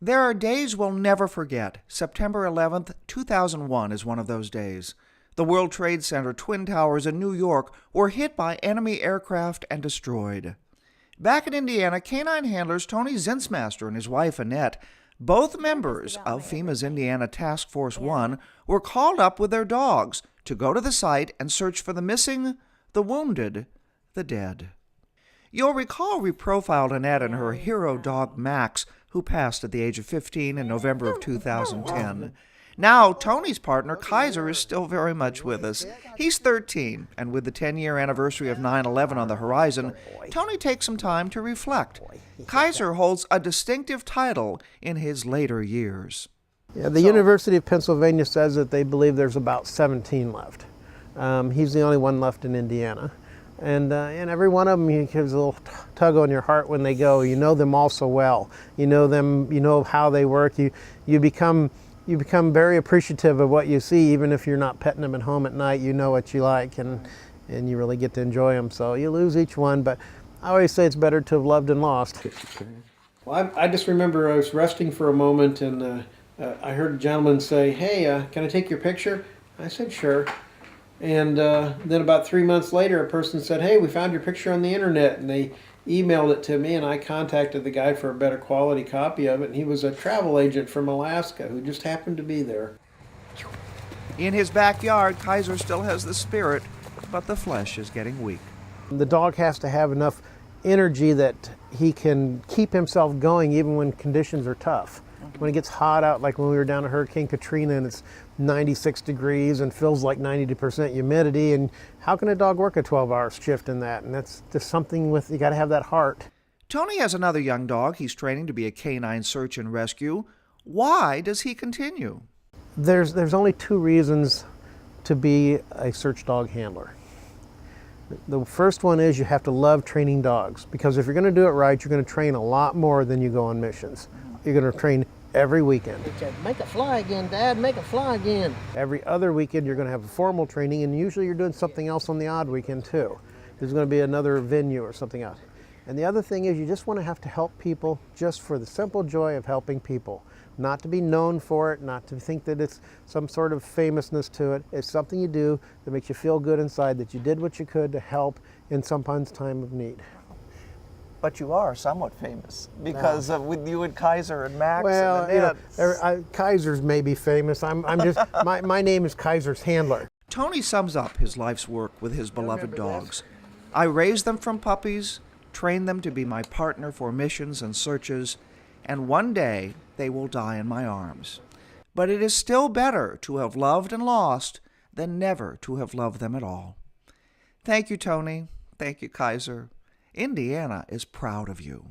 There are days we'll never forget. September 11th, 2001 is one of those days. The World Trade Center Twin Towers in New York were hit by enemy aircraft and destroyed. Back in Indiana, canine handlers Tony Zinsmaster and his wife Annette, both members of FEMA's Indiana Task Force 1, were called up with their dogs to go to the site and search for the missing, the wounded, the dead. You'll recall we profiled Annette and her hero dog Max, who passed at the age of 15 in November of 2010. Now, Tony's partner, Kaiser, is still very much with us. He's 13, and with the 10-year anniversary of 9/11 on the horizon, Tony takes some time to reflect. Kaiser holds a distinctive title in his later years. Yeah, the University of Pennsylvania says that they believe there's about 17 left. He's the only one left in Indiana. And every one of them, you gives a little tug on your heart when they go. You know them all so well. You know them. You know how they work. You become very appreciative of what you see, even if you're not petting them at home at night. You know what you like, and you really get to enjoy them. So you lose each one, but I always say it's better to have loved and lost. Well, I just remember I was resting for a moment, and I heard a gentleman say, "Hey, can I take your picture?" I said, "Sure." And then about 3 months later, a person said, "Hey, we found your picture on the internet," and they emailed it to me, and I contacted the guy for a better quality copy of it, and he was a travel agent from Alaska who just happened to be there. In his backyard, Kaiser still has the spirit, but the flesh is getting weak. The dog has to have enough energy that he can keep himself going even when conditions are tough. When it gets hot out, like when we were down at Hurricane Katrina and it's 96 degrees and feels like 90% humidity, and how can a dog work a 12-hour shift in that? And that's just something with, you got to have that heart. Tony has another young dog he's training to be a canine search and rescue. Why does he continue? There's only two reasons to be a search dog handler. The first one is you have to love training dogs, because if you're going to do it right, you're going to train a lot more than you go on missions. You're going to train every weekend. Make it fly again, Dad, make it fly again. Every other weekend you're going to have a formal training, and usually you're doing something else on the odd weekend too. There's going to be another venue or something else. And the other thing is you just want to have to help people just for the simple joy of helping people. Not to be known for it, not to think that it's some sort of famousness to it. It's something you do that makes you feel good inside, that you did what you could to help in someone's time of need. But you are somewhat famous because with you and Kaiser and Max. Well, and Annette. Kaiser's may be famous. I'm just my name is Kaiser's handler. Tony sums up his life's work with his beloved dogs. I raised them from puppies, trained them to be my partner for missions and searches, and one day they will die in my arms. But it is still better to have loved and lost than never to have loved them at all. Thank you, Tony. Thank you, Kaiser. Indiana is proud of you.